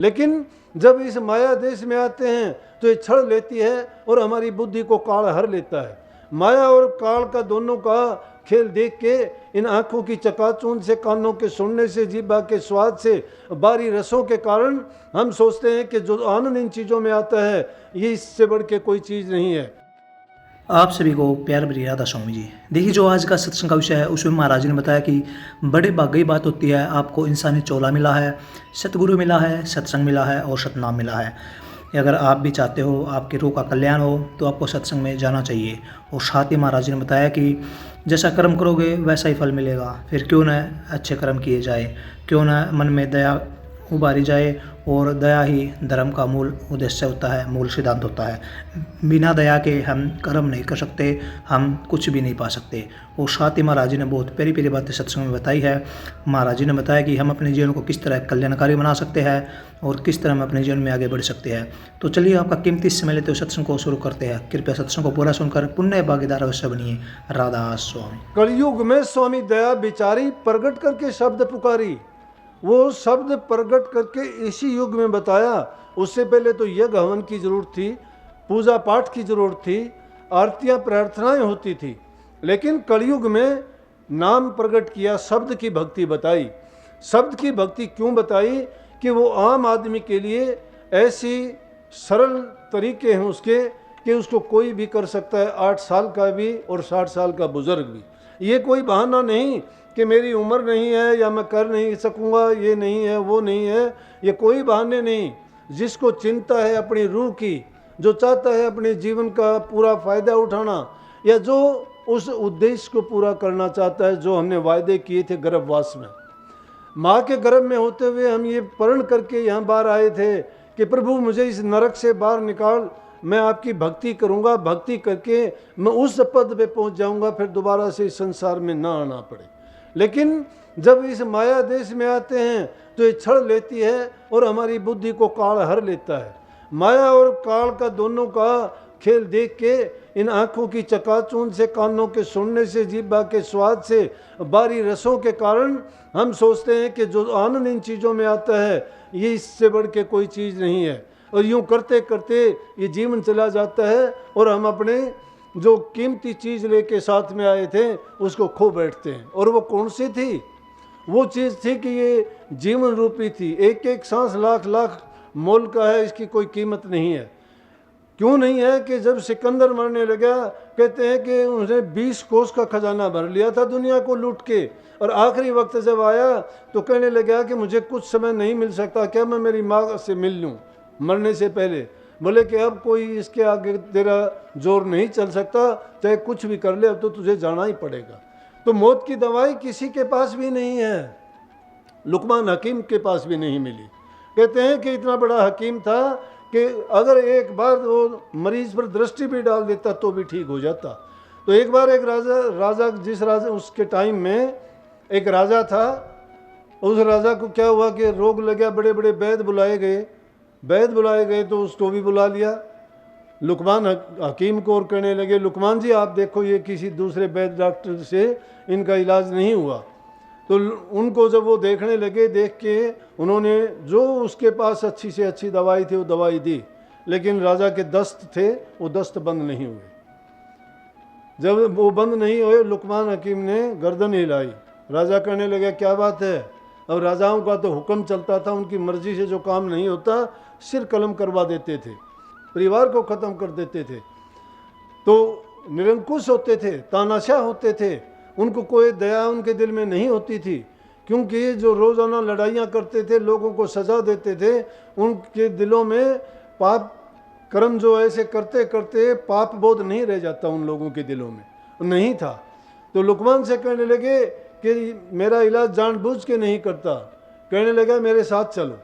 लेकिन जब इस माया देश में आते हैं तो ये छड़ लेती है और हमारी बुद्धि को काल हर लेता है। माया और काल का दोनों का खेल देख के, इन आंखों की चकाचौंध से, कानों के सुनने से, जीभा के स्वाद से, बारी रसों के कारण हम सोचते हैं कि जो आनंद इन चीज़ों में आता है ये इससे बढ़ के कोई चीज़ नहीं है। आप सभी को प्यार भरी राधा स्वामी जी। देखिए, जो आज का सत्संग का विषय है उसमें महाराज जी ने बताया कि बड़े भाग्य बात होती है, आपको इंसानी चोला मिला है, सतगुरु मिला है, सत्संग मिला है और सतनाम मिला है। अगर आप भी चाहते हो आपकी रूह का कल्याण हो तो आपको सत्संग में जाना चाहिए। और साथ ही महाराज जी ने बताया कि जैसा कर्म करोगे वैसा ही फल मिलेगा। फिर क्यों न अच्छे कर्म किए जाए, क्यों न मन में दया उबारी जाए, और दया ही धर्म का मूल उद्देश्य होता है, मूल सिद्धांत होता है। बिना दया के हम कर्म नहीं कर सकते, हम कुछ भी नहीं पा सकते। और साथ ही महाराज जी ने बहुत प्यारी प्यारी बातें सत्संग में बताई है। महाराज जी ने बताया कि हम अपने जीवन को किस तरह कल्याणकारी बना सकते हैं और किस तरह हम अपने जीवन में आगे बढ़ सकते हैं। तो चलिए, आपका कीमती समय लेते हुए सत्संग को शुरू करते हैं। कृपया सत्संग को पूरा सुनकर पुण्य भागीदार अवश्य बनिए। राधा स्वामी। कलयुग में स्वामी दया बिचारी, प्रगट करके शब्द पुकारी। वो शब्द प्रगट करके इसी युग में बताया। उससे पहले तो यज्ञ हवन की जरूरत थी, पूजा पाठ की जरूरत थी, आरतियां प्रार्थनाएं होती थी। लेकिन कलयुग में नाम प्रकट किया, शब्द की भक्ति बताई। शब्द की भक्ति क्यों बताई? कि वो आम आदमी के लिए ऐसी सरल तरीके हैं उसके कि उसको कोई भी कर सकता है, 8 साल का भी और 60 साल का बुजुर्ग भी। ये कोई बहाना नहीं कि मेरी उम्र नहीं है या मैं कर नहीं सकूंगा, ये नहीं है, वो नहीं है, ये कोई बहाने नहीं। जिसको चिंता है अपनी रूह की, जो चाहता है अपने जीवन का पूरा फायदा उठाना, या जो उस उद्देश्य को पूरा करना चाहता है जो हमने वायदे किए थे गर्भवास में। माँ के गर्भ में होते हुए हम ये प्रण करके यहाँ बाहर आए थे कि प्रभु मुझे इस नरक से बाहर निकाल, मैं आपकी भक्ति करूँगा, भक्ति करके मैं उस पद पे पहुँच जाऊँगा, फिर दोबारा से इस संसार में ना आना पड़े। लेकिन जब इस माया देश में आते हैं तो ये छड़ लेती है और हमारी बुद्धि को काल हर लेता है। माया और काल का दोनों का खेल देख के, इन आंखों की चकाचौंध से, कानों के सुनने से, जीभा के स्वाद से, बारी रसों के कारण हम सोचते हैं कि जो आनंद इन चीज़ों में आता है ये इससे बढ़ के कोई चीज़ नहीं है। और यूँ करते करते ये जीवन चला जाता है और हम अपने जो कीमती चीज़ लेके साथ में आए थे उसको खो बैठते हैं। और वो कौन सी थी? वो चीज़ थी कि ये जीवन रूपी थी। एक एक सांस लाख लाख मोल का है, इसकी कोई कीमत नहीं है। क्यों नहीं है? कि जब सिकंदर मरने लगा, कहते हैं कि उसने 20 कोस का खजाना भर लिया था दुनिया को लूट के, और आखिरी वक्त जब आया तो कहने लगा कि मुझे कुछ समय नहीं मिल सकता, क्या मैं मेरी माँ से मिल लूँ मरने से पहले? बोले कि अब कोई इसके आगे तेरा जोर नहीं चल सकता, चाहे कुछ भी कर ले, अब तो तुझे जाना ही पड़ेगा। तो मौत की दवाई किसी के पास भी नहीं है, लुकमान हकीम के पास भी नहीं मिली। कहते हैं कि इतना बड़ा हकीम था कि अगर एक बार वो मरीज पर दृष्टि भी डाल देता तो भी ठीक हो जाता। तो एक बार एक राजा जिस राजा उसके टाइम में एक राजा था, उस राजा को क्या हुआ कि रोग लग गया, बड़े बड़े वैद्य बुलाए गए तो उसको भी बुला लिया लुकमान हकीम को, और कहने लगे लुकमान जी आप देखो ये किसी दूसरे वैद्य डॉक्टर से इनका इलाज नहीं हुआ। तो उनको जब वो देखने लगे, देख के उन्होंने जो उसके पास अच्छी से अच्छी दवाई थी वो दवाई दी, लेकिन राजा के दस्त थे वो दस्त बंद नहीं हुए। जब वो बंद नहीं हुए, लुकमान हकीम ने गर्दन हिलाई। राजा कहने लगे क्या बात है? अब राजाओं का तो हुक्म चलता था, उनकी मर्जी से जो काम नहीं होता सिर कलम करवा देते थे, परिवार को ख़त्म कर देते थे, तो निरंकुश होते थे, तानाशाह होते थे, उनको कोई दया उनके दिल में नहीं होती थी। क्योंकि जो रोज़ाना लड़ाइयाँ करते थे, लोगों को सज़ा देते थे, उनके दिलों में पाप कर्म जो ऐसे करते करते पाप बोध नहीं रह जाता उन लोगों के दिलों में, नहीं था। तो लुकमान से कहने लगे कि मेरा इलाज जानबूझ के नहीं करता, कहने लगा मेरे साथ चलो।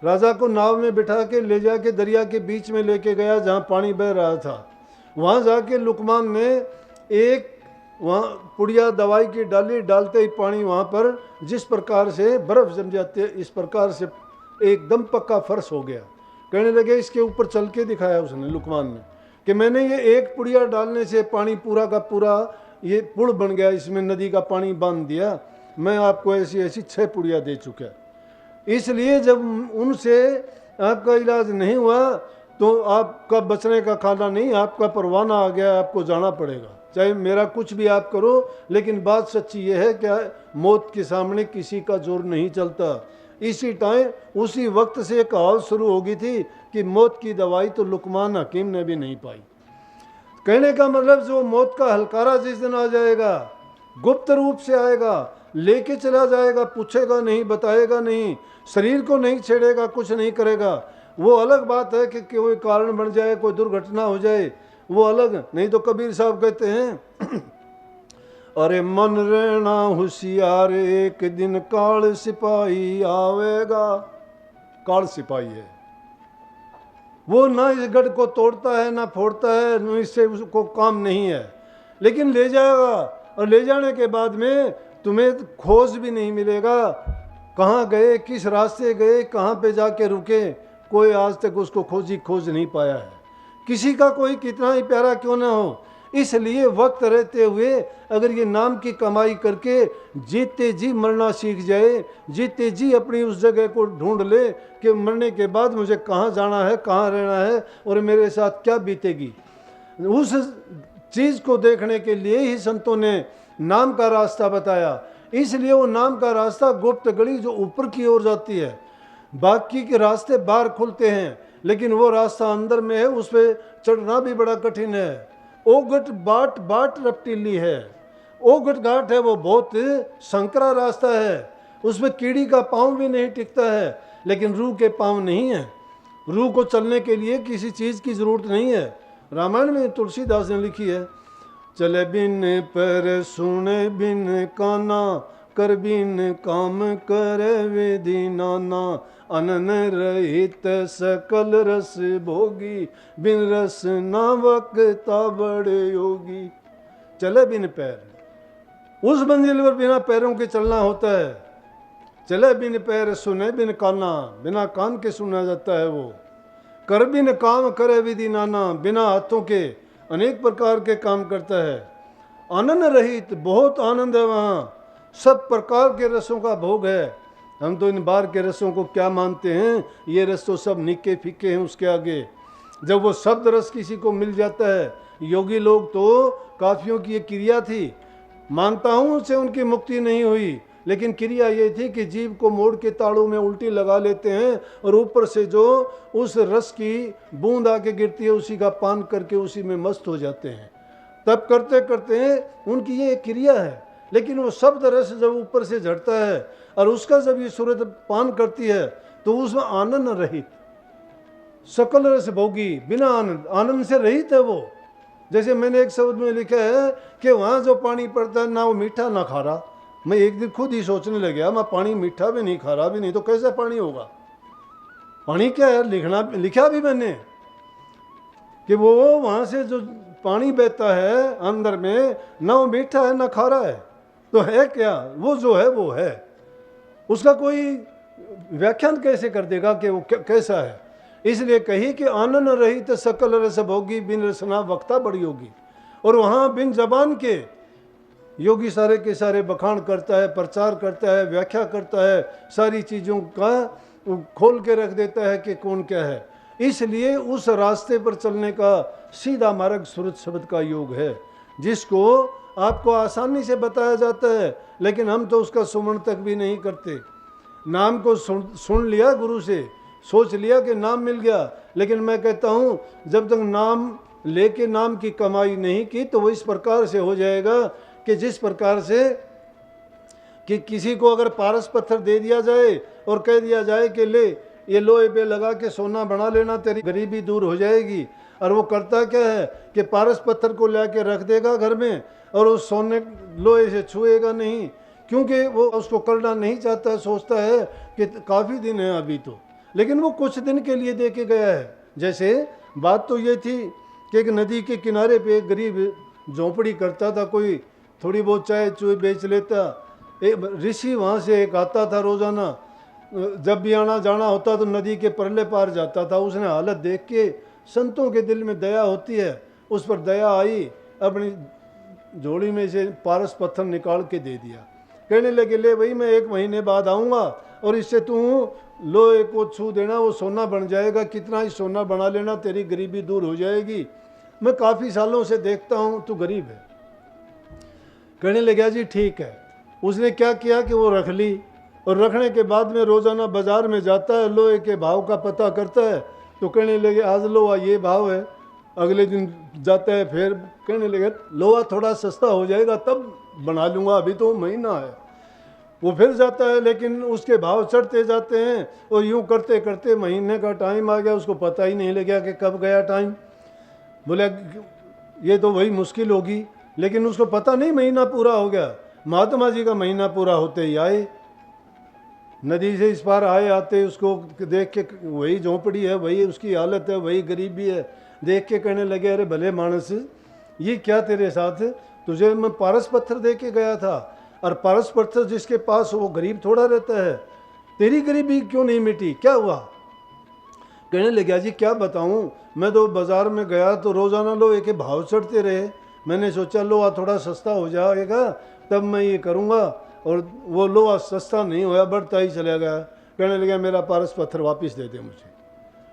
राजा को नाव में बिठा के ले जाके दरिया के बीच में लेके गया जहाँ पानी बह रहा था। वहाँ जाके लुकमान ने एक वहाँ पुड़िया दवाई की डाली, डालते ही पानी वहाँ पर जिस प्रकार से बर्फ़ जम जाती है इस प्रकार से एकदम पक्का फर्श हो गया। कहने लगे इसके ऊपर चल के दिखाया उसने, लुकमान ने, कि मैंने ये एक पुड़िया डालने से पानी पूरा का पूरा ये पुल बन गया, इसमें नदी का पानी बांध दिया, मैं आपको ऐसी ऐसी 6 पुड़िया दे चुका। इसलिए जब उनसे आपका इलाज नहीं हुआ तो आपका बचने का खाना नहीं, आपका परवाना आ गया, आपको जाना पड़ेगा। चाहे मेरा कुछ भी आप करो, लेकिन बात सच्ची यह है कि मौत के सामने किसी का जोर नहीं चलता। इसी टाइम उसी वक्त से एक कहावत शुरू हो गई थी कि मौत की दवाई तो लुकमान हकीम ने भी नहीं पाई। कहने का मतलब जो मौत का हलकारा जिस दिन आ जाएगा, गुप्त रूप से आएगा, लेके चला जाएगा, पूछेगा नहीं, बताएगा नहीं, शरीर को नहीं छेड़ेगा, कुछ नहीं करेगा। वो अलग बात है कि कोई कारण बन जाए, कोई दुर्घटना हो जाए, वो अलग। नहीं तो कबीर साहब कहते हैं अरे मन रहना होशियार, एक दिन काल सिपाही आवेगा। काल सिपाही है वो, ना इस गढ़ को तोड़ता है ना फोड़ता है, ना इससे उसको काम नहीं है, लेकिन ले जाएगा। और ले जाने के बाद में तुम्हें खोज भी नहीं मिलेगा, कहाँ गए, किस रास्ते गए, कहाँ पे जाके रुके, कोई आज तक उसको खोज नहीं पाया है। किसी का कोई कितना ही प्यारा क्यों ना हो। इसलिए वक्त रहते हुए अगर ये नाम की कमाई करके जीते जी मरना सीख जाए, जीते जी अपनी उस जगह को ढूंढ ले कि मरने के बाद मुझे कहाँ जाना है, कहाँ रहना है और मेरे साथ क्या बीतेगी, उस चीज़ को देखने के लिए ही संतों ने नाम का रास्ता बताया। इसलिए वो नाम का रास्ता गुप्त गली जो ऊपर की ओर जाती है, बाकी के रास्ते बाहर खुलते हैं, लेकिन वो रास्ता अंदर में है, उस पर चढ़ना भी बड़ा कठिन है। ओगट बाट बाट रपटीली है, ओगट घाट है, वो बहुत संकरा रास्ता है, उसमें कीड़ी का पाँव भी नहीं टिकता है, लेकिन रूह के पाँव नहीं है। रूह को चलने के लिए किसी चीज़ की ज़रूरत नहीं है। रामायण में तुलसीदास ने लिखी है, चले बिन पर सुने बिन काना, कर बिन काम करे विधि नाना, अनन रहित सकल रस भोगी, बिन रस ना वक्ता बड़े योगी। चले बिन पैर, उस मंजिल पर बिना पैरों के चलना होता है। चले बिन पैर सुने बिन काना, बिना कान के सुना जाता है वो। कर बिन काम करे विधि नाना, बिना हाथों के अनेक प्रकार के काम करता है। आनंद रहित, बहुत आनंद है वहाँ, सब प्रकार के रसों का भोग है। हम तो इन बाहर के रसों को क्या मानते हैं, ये रस तो सब निक्के फीके हैं उसके आगे। जब वो शब्द रस किसी को मिल जाता है, योगी लोग तो काफियों की ये क्रिया थी, मानता हूँ उससे उनकी मुक्ति नहीं हुई, लेकिन क्रिया ये थी कि जीव को मोड़ के ताड़ों में उल्टी लगा लेते हैं और ऊपर से जो उस रस की बूंद आके गिरती है उसी का पान करके उसी में मस्त हो जाते हैं। तब करते करते उनकी ये क्रिया है। लेकिन वो शब्द रस जब ऊपर से झड़ता है और उसका जब ये सूरत पान करती है तो उसमें आनंद रहित, सकल रस भोगी, बिना आनंद, आनंद से रहित है वो। जैसे मैंने एक शब्द में लिखा है कि वहाँ जो पानी पड़ता है ना वो मीठा ना खारा। मैं एक दिन खुद ही सोचने लग गया, मैं पानी मीठा भी नहीं खारा भी नहीं तो कैसे पानी होगा। पानी क्या है, लिखा भी मैंने कि वो वहाँ से जो पानी बहता है अंदर में, ना वो मीठा है ना खारा है, तो है क्या, वो जो है वो है। उसका कोई व्याख्यान कैसे कर देगा कि वो कैसा है। इसलिए कही कि आनंद रहित सकल रस भोगी, बिन रसना वक्ता बड़ी होगी। और वहाँ बिन जबान के योगी सारे के सारे बखान करता है, प्रचार करता है, व्याख्या करता है, सारी चीज़ों का खोल के रख देता है कि कौन क्या है। इसलिए उस रास्ते पर चलने का सीधा मार्ग सुरत शब्द का योग है, जिसको आपको आसानी से बताया जाता है, लेकिन हम तो उसका सुमरण तक भी नहीं करते। नाम को सुन लिया गुरु से, सोच लिया कि नाम मिल गया, लेकिन मैं कहता हूँ जब तक नाम लेके नाम की कमाई नहीं की तो वो इस प्रकार से हो जाएगा कि जिस प्रकार से कि किसी को अगर पारस पत्थर दे दिया जाए और कह दिया जाए कि ले ये लोहे पे लगा के सोना बना लेना, तेरी गरीबी दूर हो जाएगी। और वो करता क्या है कि पारस पत्थर को ला के रख देगा घर में और उस सोने लोहे से छुएगा नहीं, क्योंकि वो उसको करना नहीं चाहता, सोचता है कि काफ़ी दिन है अभी तो, लेकिन वो कुछ दिन के लिए दे के गया है। जैसे बात तो ये थी कि एक नदी के किनारे पे एक गरीब झोंपड़ी करता था, कोई थोड़ी बहुत चाय चुए बेच लेता। एक ऋषि वहाँ से एक आता था रोज़ाना, जब भी आना जाना होता तो नदी के परले पार जाता था। उसने हालत देख के संतों के दिल में दया होती है, उस पर दया आई, अपनी झोली में से पारस पत्थर निकाल के दे दिया। कहने लगे ले भाई मैं 1 महीने बाद आऊँगा, और इससे तू लोहे को छू देना, वो सोना बन जाएगा, कितना ही सोना बना लेना, तेरी गरीबी दूर हो जाएगी। मैं काफ़ी सालों से देखता हूँ तू गरीब है। कहने लगा जी ठीक है। उसने क्या किया कि वो रख ली, और रखने के बाद में रोज़ाना बाज़ार में जाता है, लोहे के भाव का पता करता है। तो कहने लगे आज लोहा ये भाव है, अगले दिन जाता है फिर कहने लगे लोहा थोड़ा सस्ता हो जाएगा तब बना लूँगा, अभी तो महीना है। वो फिर जाता है, लेकिन उसके भाव चढ़ते जाते हैं, और यूँ करते करते महीने का टाइम आ गया, उसको पता ही नहीं लगा कि कब गया टाइम। बोले ये तो वही मुश्किल होगी, लेकिन उसको पता नहीं महीना पूरा हो गया। महात्मा जी का महीना पूरा होते ही आए, नदी से इस पार आए, आते उसको देख के वही झोंपड़ी है, वही उसकी हालत है, वही गरीबी है, देख के कहने लगे अरे भले मानस ये क्या तेरे साथ, तुझे मैं पारस पत्थर दे के गया था, और पारस पत्थर जिसके पास वो गरीब थोड़ा रहता है, तेरी गरीबी क्यों नहीं मिटी, क्या हुआ। कहने लगा जी क्या बताऊं, मैं तो बाज़ार में गया तो रोज़ाना लोहे के भाव चढ़ते रहे, मैंने सोचा लोहा थोड़ा सस्ता हो जाएगा तब मैं ये करूँगा, और वो लोहा सस्ता नहीं होया, बढ़ता ही चला गया। कहने लगा मेरा पारस पत्थर वापस दे दे मुझे।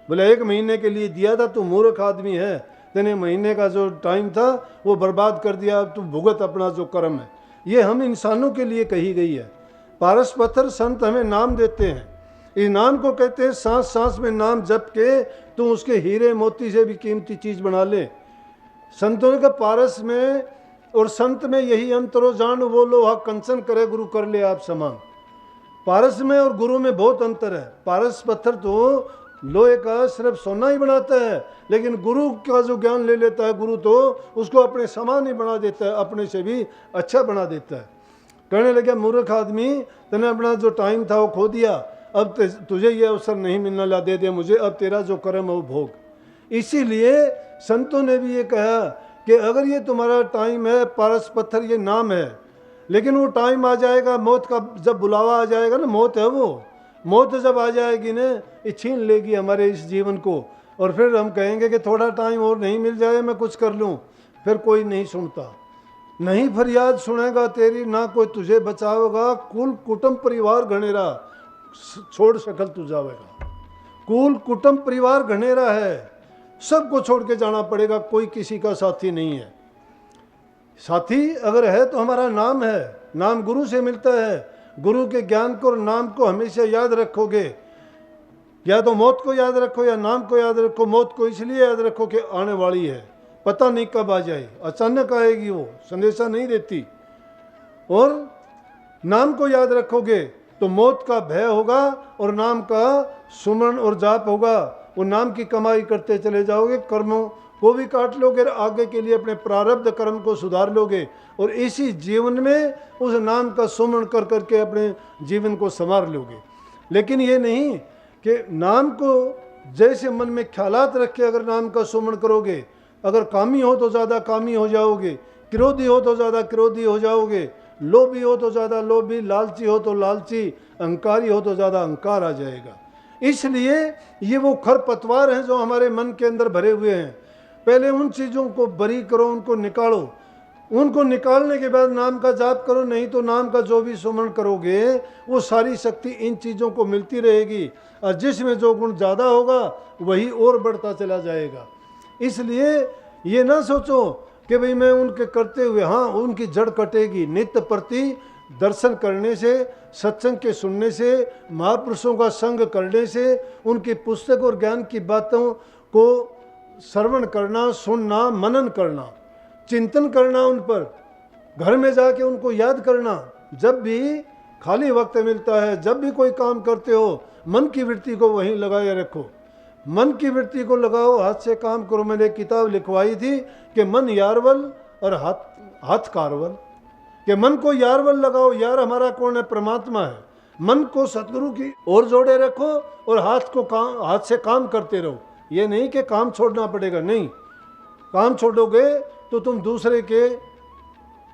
बोले 1 महीने के लिए दिया था, तू मूर्ख आदमी है, तेने महीने का जो टाइम था वो बर्बाद कर दिया, अब तू भुगत अपना जो कर्म है। ये हम इंसानों के लिए कही गई है। पारस पत्थर संत हमें नाम देते हैं, इस नाम को कहते हैं सांस सांस में नाम जप के तू उसके हीरे मोती से भी कीमती चीज़ बना ले। संतों ने कहा पारस में और संत में यही अंतरो जान, वो लोहा कंचन करे गुरु कर ले आप समान। पारस में और गुरु में बहुत अंतर है। पारस पत्थर तो लोहे का सिर्फ सोना ही बनाता है, लेकिन गुरु का जो ज्ञान ले लेता है गुरु तो उसको अपने समान ही बना देता है, अपने से भी अच्छा बना देता है। कहने लगे मूर्ख आदमी, तूने अपना जो टाइम था वो खो दिया, अब तुझे ये अवसर नहीं मिलने ला, दे दे मुझे, अब तेरा जो कर्म है वो भोग। इसीलिए संतों ने भी ये कहा कि अगर ये तुम्हारा टाइम है, पारस पत्थर ये नाम है, लेकिन वो टाइम आ जाएगा मौत का, जब बुलावा आ जाएगा ना, मौत है वो, मौत जब आ जाएगी ना ये छीन लेगी हमारे इस जीवन को, और फिर हम कहेंगे कि थोड़ा टाइम और नहीं मिल जाए मैं कुछ कर लूँ, फिर कोई नहीं सुनता, नहीं फरियाद सुनेगा तेरी, ना कोई तुझे बचावेगा, कुल कुटुंब परिवार घनेरा छोड़ सकल तू जावेगा। कुल कुटुंब परिवार घनेरा है, सबको छोड़ के जाना पड़ेगा, कोई किसी का साथी नहीं है। साथी अगर है तो हमारा नाम है, नाम गुरु से मिलता है। गुरु के ज्ञान को और नाम को हमेशा याद रखोगे, या तो मौत को याद रखो या नाम को याद रखो। मौत को इसलिए याद रखो कि आने वाली है, पता नहीं कब आ जाए, अचानक आएगी, वो संदेशा नहीं देती। और नाम को याद रखोगे तो मौत का भय होगा और नाम का सुमरण और जाप होगा, वो नाम की कमाई करते चले जाओगे, कर्मों को भी काट लोगे, आगे के लिए अपने प्रारब्ध कर्म को सुधार लोगे, और इसी जीवन में उस नाम का सुमरण कर करके अपने जीवन को संवार लोगे। लेकिन ये नहीं कि नाम को जैसे मन में ख्यालात रख के अगर नाम का सुमरण करोगे, अगर कामी हो तो ज़्यादा कामी हो जाओगे, क्रोधी हो तो ज़्यादा क्रोधी हो जाओगे, लोभी हो तो ज़्यादा लोभी, लालची हो तो लालची, अहंकारी हो तो ज़्यादा अहंकार आ जाएगा। इसलिए ये वो खरपतवार हैं जो हमारे मन के अंदर भरे हुए हैं। पहले उन चीज़ों को बरी करो, उनको निकालो, उनको निकालने के बाद नाम का जाप करो, नहीं तो नाम का जो भी सुमरण करोगे वो सारी शक्ति इन चीज़ों को मिलती रहेगी, और जिसमें जो गुण ज़्यादा होगा वही और बढ़ता चला जाएगा। इसलिए ये ना सोचो कि भाई मैं उनके करते हुए, हाँ उनकी जड़ कटेगी। नित्य प्रति दर्शन करने से, सत्संग के सुनने से, महापुरुषों का संग करने से, उनकी पुस्तक और ज्ञान की बातों को श्रवण करना, सुनना, मनन करना, चिंतन करना, उन पर घर में जाके उनको याद करना। जब भी खाली वक्त मिलता है, जब भी कोई काम करते हो, मन की वृत्ति को वहीं लगाए रखो, मन की वृत्ति को लगाओ, हाथ से काम करो। मैंने एक किताब लिखवाई थी कि मन यारवल और हाथ कारवल, कि मन को यारवल लगाओ, यार हमारा कौन है, परमात्मा है। मन को सतगुरु की ओर जोड़े रखो और हाथ से काम करते रहो। ये नहीं कि काम छोड़ना पड़ेगा, नहीं, काम छोड़ोगे तो तुम दूसरे के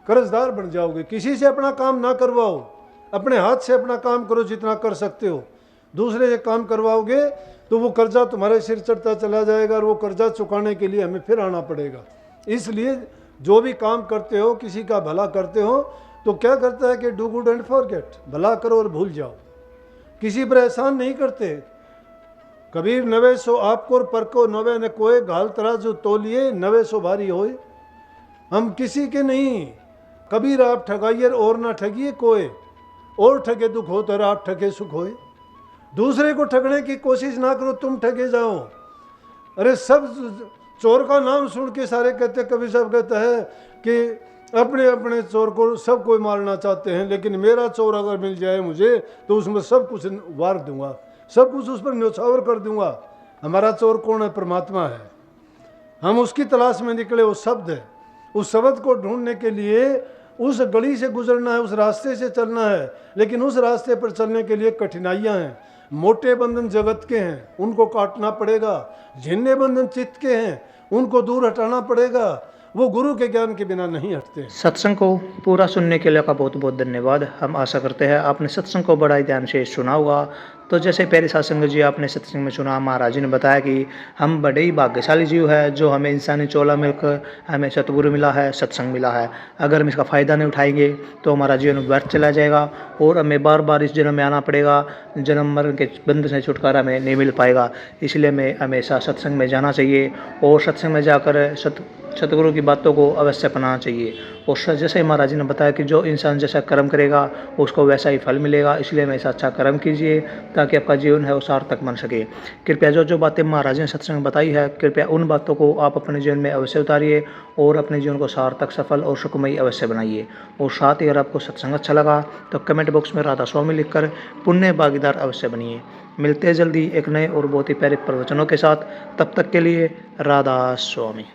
कर्जदार बन जाओगे। किसी से अपना काम ना करवाओ, अपने हाथ से अपना काम करो जितना कर सकते हो। दूसरे से काम करवाओगे तो वो कर्जा तुम्हारे सिर चढ़ता चला जाएगा, और वो कर्जा चुकाने के लिए हमें फिर आना पड़ेगा। इसलिए जो भी काम करते हो, किसी का भला करते हो, तो क्या करता है कि डू गुड एंड फॉरगेट, भला करो और भूल जाओ। किसी पर एहसान नहीं करते। कबीर 900 आपको और पर को 9 न कोय, घाल तराजू तोलिए 900 भारी होए। हम किसी के नहीं। कबीर आप ठगाइए और ना ठगिए कोई, और ठगे दुख हो तो आप ठगे सुख होए। दूसरे को ठगने की कोशिश ना करो, तुम ठगे जाओ। अरे सब चोर का नाम सुन के सारे कहते, कबीर साहब कहता है कि अपने अपने चोर को सब कोई मारना चाहते हैं, लेकिन मेरा चोर अगर मिल जाए मुझे तो उसमें सब कुछ वार दूंगा, सब कुछ उस पर न्यौछावर कर दूंगा। हमारा चोर कौन है? परमात्मा है। हम उसकी तलाश में निकले, वो शब्द है। उस शब्द को ढूंढने के लिए उस गली से गुजरना है, उस रास्ते से चलना है, लेकिन उस रास्ते पर चलने के लिए कठिनाइयां हैं। मोटे बंधन जगत के हैं, उनको काटना पड़ेगा। झिन्ने बंधन चित्त के हैं, उनको दूर हटाना पड़ेगा। वो गुरु के ज्ञान के बिना नहीं हटते। सत्संग को पूरा सुनने के लिए का बहुत बहुत धन्यवाद। हम आशा करते हैं आपने सत्संग को बड़ा ही ध्यान से सुना होगा। तो जैसे पहले सत्संग जी आपने सत्संग में सुना, महाराज जी ने बताया कि हम बड़े ही भाग्यशाली जीव है जो हमें इंसानी चोला मिलकर हमें सतगुरु मिला है, सत्संग मिला है। अगर हम इसका फ़ायदा नहीं उठाएंगे तो हमारा जीवन व्यर्थ चला जाएगा और हमें बार बार इस जन्म में आना पड़ेगा। जन्म मरण के बंधन से छुटकारा हमें नहीं मिल पाएगा। इसलिए हमें हमेशा सत्संग में जाना चाहिए और सत्संग में जाकर सतगुरु की बातों को अवश्य अपनाना चाहिए। और जैसे महाराज जी ने बताया कि जो इंसान जैसा कर्म करेगा उसको वैसा ही फल मिलेगा। इसलिए हमेशा अच्छा कर्म कीजिए ताकि आपका जीवन है वो सार्थक बन सके। कृपया जो जो बातें महाराज जी ने सत्संग में बताई है, कृपया उन बातों को आप अपने जीवन में अवश्य उतारिए और अपने जीवन को सार्थक, सफल और सुखमयी अवश्य बनाइए। और साथ ही अगर आपको सत्संग अच्छा लगा तो कमेंट बॉक्स में राधा स्वामी लिखकर पुण्य भागीदार अवश्य बनिए। मिलते हैं जल्दी एक नए और बहुत ही प्यारे प्रवचनों के साथ। तब तक के लिए राधा स्वामी।